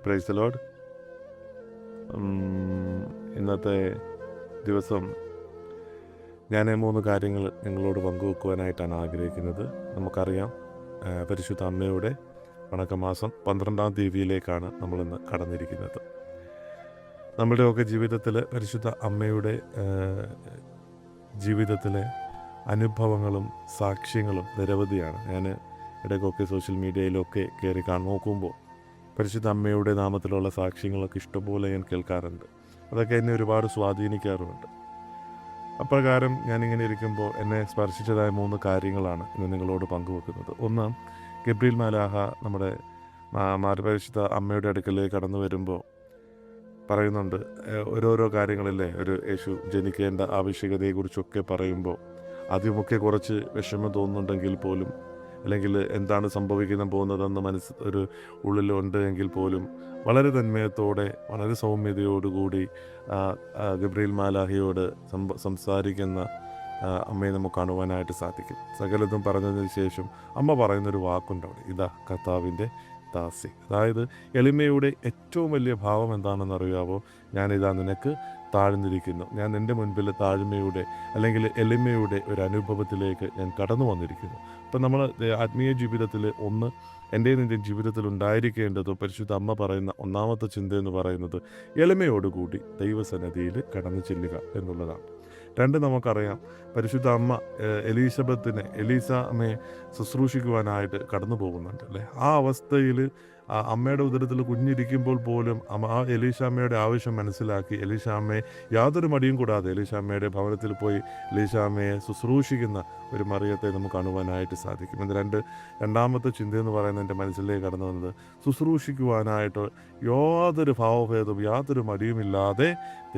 Praise the Lord. ഇന്നത്തെ ദിവസം ഞാൻ 3 കാര്യങ്ങൾ നിങ്ങളോട് പങ്കുവെക്കുവാനായിട്ടാണ് ആഗ്രഹിക്കുന്നത്. നമുക്കറിയാം, പരിശുദ്ധ അമ്മയുടെ വണക്കമാസം 12-ാം തീയതിയിലേക്കാണ് നമ്മളിന്ന് കടന്നിരിക്കുന്നത്. നമ്മുടെയൊക്കെ ജീവിതത്തിൽ പരിശുദ്ധ അമ്മയുടെ ജീവിതത്തിലെ അനുഭവങ്ങളും സാക്ഷ്യങ്ങളും നിരവധിയാണ്. ഞാൻ ഇടയ്ക്കൊക്കെ സോഷ്യൽ മീഡിയയിലൊക്കെ കയറി നോക്കുമ്പോൾ പരിശുദ്ധ അമ്മയുടെ നാമത്തിലുള്ള സാക്ഷ്യങ്ങളൊക്കെ ഇഷ്ടംപോലെ ഞാൻ കേൾക്കാറുണ്ട്. അതൊക്കെ എന്നെ ഒരുപാട് സ്വാധീനിക്കാറുമുണ്ട്. അപ്രകാരം ഞാനിങ്ങനെ ഇരിക്കുമ്പോൾ എന്നെ സ്പർശിച്ചതായ 3 കാര്യങ്ങളാണ് ഇന്ന് നിങ്ങളോട് പങ്കുവെക്കുന്നത്. ഒന്ന്, ഗബ്രിയേൽ മാലാഹ നമ്മുടെ പരിശുദ്ധ അമ്മയുടെ അടുക്കലേക്ക് കടന്നു വരുമ്പോൾ പറയുന്നുണ്ട്, ഓരോരോ കാര്യങ്ങളില്ലേ, ഒരു യേശു ജനിക്കേണ്ട ആവശ്യകതയെക്കുറിച്ചൊക്കെ പറയുമ്പോൾ ആദ്യമൊക്കെ കുറച്ച് വിഷമം തോന്നുന്നുണ്ടെങ്കിൽ പോലും, അല്ലെങ്കിൽ എന്താണ് സംഭവിക്കാൻ പോകുന്നതെന്ന് ഒരു ഉള്ളിലുണ്ട് എങ്കിൽ പോലും വളരെ തന്മയത്തോടെ വളരെ സൗമ്യതയോടുകൂടി ഗബ്രിയേൽ മാലാഹയോട് സംസാരിക്കുന്ന അമ്മയെ നമുക്ക് കാണുവാനായിട്ട് സാധിക്കും. സകലതും പറഞ്ഞതിന് ശേഷം അമ്മ പറയുന്നൊരു വാക്കുണ്ട് അവിടെ, ഇതാ കർത്താവിൻ്റെ ദാസി. അതായത് എളിമയുടെ ഏറ്റവും വലിയ ഭാവം എന്താണെന്ന് അറിയാവോ? ഞാനിതാ നിനക്ക് താഴ്ന്നിരിക്കുന്നു. ഞാൻ എൻ്റെ മുൻപിൽ താഴ്മയുടെ അല്ലെങ്കിൽ എളിമയുടെ ഒരു അനുഭവത്തിലേക്ക് ഞാൻ കടന്നു വന്നിരിക്കുന്നു. അപ്പം നമ്മൾ ആത്മീയ ജീവിതത്തിൽ എൻ്റെ നിൻ്റെ ജീവിതത്തിൽ ഉണ്ടായിരിക്കേണ്ടത്, പരിശുദ്ധ അമ്മ പറയുന്ന ഒന്നാമത്തെ ചിന്ത എന്ന് പറയുന്നത് എളിമയോടുകൂടി ദൈവസന്നിധിയിൽ കടന്നു ചെല്ലുക എന്നുള്ളതാണ്. 2, നമുക്കറിയാം, പരിശുദ്ധ അമ്മ എലീസ അമ്മയെ ശുശ്രൂഷിക്കുവാനായിട്ട് കടന്നു പോകുന്നുണ്ട് അല്ലേ. ആ അവസ്ഥയിൽ അമ്മയുടെ ഉദരത്തിൽ കുഞ്ഞിരിക്കുമ്പോൾ പോലും ആ എലീശ അമ്മയുടെ ആവശ്യം മനസ്സിലാക്കി എലീശ അമ്മയെ യാതൊരു മടിയും കൂടാതെ എലീശ അമ്മയുടെ ഭവനത്തിൽ പോയി എലീശ അമ്മയെ ശുശ്രൂഷിക്കുന്ന ഒരു മറിയത്തെ നമുക്ക് കാണുവാനായിട്ട് സാധിക്കും. ഇത് രണ്ടാമത്തെ ചിന്തയെന്ന് പറയുന്നത് എൻ്റെ മനസ്സിലേക്ക് കടന്നു വന്നത്, ശുശ്രൂഷിക്കുവാനായിട്ട് യാതൊരു ഭാവഭേദവും യാതൊരു മടിയുമില്ലാതെ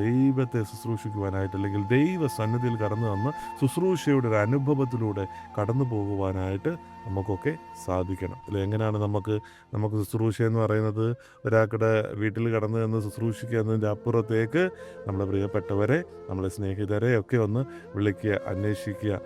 ദൈവത്തെ ശുശ്രൂഷിക്കുവാനായിട്ട്, അല്ലെങ്കിൽ ദൈവസന്നിധിയിൽ കടന്നു വന്ന് ശുശ്രൂഷയുടെ ഒരു അനുഭവത്തിലൂടെ കടന്നു പോകുവാനായിട്ട് നമുക്കൊക്കെ സാധിക്കണം. അല്ലെ, എങ്ങനെയാണ് നമുക്ക് ശുശ്രൂഷ എന്ന് പറയുന്നത്? ഒരാളുടെ വീട്ടിൽ കടന്നു നിന്ന് ശുശ്രൂഷിക്കുക എന്നതിൻ്റെ അപ്പുറത്തേക്ക് നമ്മുടെ പ്രിയപ്പെട്ടവരെ, നമ്മുടെ സ്നേഹിതരെ ഒക്കെ ഒന്ന് വിളിക്കുക, അന്വേഷിക്കുക.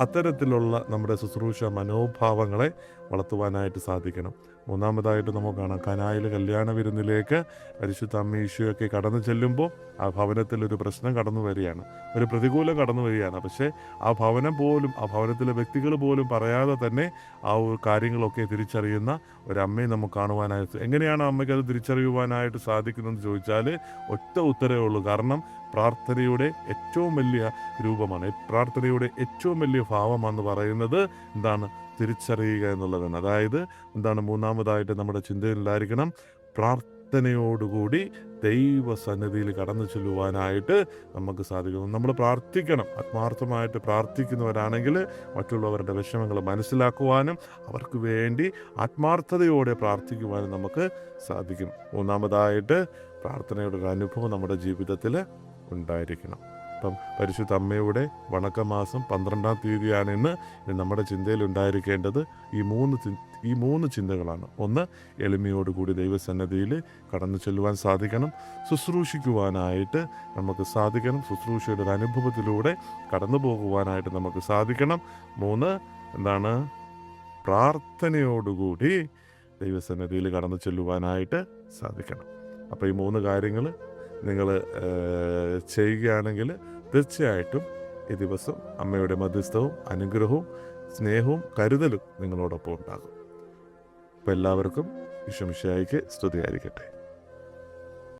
അത്തരത്തിലുള്ള നമ്മുടെ ശുശ്രൂഷ മനോഭാവങ്ങളെ വളർത്തുവാനായിട്ട് സാധിക്കണം. 3-മതായിട്ട് നമുക്ക് കാണാം, കനായിലെ കല്യാണ വിരുന്നിലേക്ക് പരിശുദ്ധ അമ്മ ഈശോയൊക്കെ കടന്നു ചെല്ലുമ്പോൾ ആ ഭവനത്തിൽ ഒരു പ്രശ്നം കടന്നു വരികയാണ്, ഒരു പ്രതികൂലം കടന്നു വരികയാണ്. പക്ഷേ ആ ഭവനത്തിലെ വ്യക്തികൾ പോലും പറയാതെ തന്നെ ആ കാര്യങ്ങളൊക്കെ തിരിച്ചറിയുന്ന ഒരമ്മയെ നമുക്ക് കാണുവാനായിട്ട്. എങ്ങനെയാണ് അമ്മയ്ക്ക് അത് തിരിച്ചറിയുവാനായിട്ട് സാധിക്കുന്നതെന്ന് ചോദിച്ചാൽ ഒറ്റ ഉത്തരവേ ഉള്ളൂ. കാരണം പ്രാർത്ഥനയുടെ ഏറ്റവും വലിയ രൂപമാണ്, പ്രാർത്ഥനയുടെ ഏറ്റവും വലിയ ഭാവമാണെന്ന് പറയുന്നത് എന്താണ്? തിരിച്ചറിയുക എന്നുള്ളതാണ്. അതായത് എന്താണ്? 3-മതായിട്ട് നമ്മുടെ ചിന്തയിലുണ്ടായിരിക്കണം, പ്രാർത്ഥനയോടുകൂടി ദൈവസന്നിധിയിൽ കടന്നു ചെല്ലുവാനായിട്ട് നമുക്ക് സാധിക്കും. നമ്മൾ പ്രാർത്ഥിക്കണം. ആത്മാർത്ഥമായിട്ട് പ്രാർത്ഥിക്കുന്നവരാണെങ്കിൽ മറ്റുള്ളവരുടെ വിഷമങ്ങൾ മനസ്സിലാക്കുവാനും അവർക്ക് വേണ്ടി ആത്മാർത്ഥതയോടെ പ്രാർത്ഥിക്കുവാനും നമുക്ക് സാധിക്കും. 3-മതായിട്ട് പ്രാർത്ഥനയുടെ ഒരു അനുഭവം നമ്മുടെ ജീവിതത്തിൽ ഉണ്ടായിരിക്കണം. അപ്പം പരിശുദ്ധ അമ്മയുടെ വണക്കമാസം 12-ാം തീയതിയാണ് ഇന്ന് നമ്മുടെ ചിന്തയിൽ ഉണ്ടായിരിക്കേണ്ടത്. ഈ മൂന്ന് ചിന്തകളാണ്. 1, എളിമയോടുകൂടി ദൈവസന്നിധിയിൽ കടന്നു ചെല്ലുവാൻ സാധിക്കണം. ശുശ്രൂഷിക്കുവാനായിട്ട് നമുക്ക് സാധിക്കണം. ശുശ്രൂഷയുടെ ഒരു അനുഭവത്തിലൂടെ കടന്നു പോകുവാനായിട്ട് നമുക്ക് സാധിക്കണം. 3, എന്താണ്? പ്രാർത്ഥനയോടുകൂടി ദൈവസന്നിധിയിൽ കടന്നു ചെല്ലുവാനായിട്ട് സാധിക്കണം. അപ്പോൾ ഈ 3 കാര്യങ്ങൾ നിങ്ങൾ ചെയ്യുകയാണെങ്കിൽ തീർച്ചയായിട്ടും ഈ ദിവസം അമ്മയുടെ മധ്യസ്ഥവും അനുഗ്രഹവും സ്നേഹവും കരുതലും നിങ്ങളോടൊപ്പം ഉണ്ടാകും. അപ്പോൾ എല്ലാവർക്കും ഈശോ മിശിഹായ്ക്ക് സ്തുതിയായിരിക്കട്ടെ.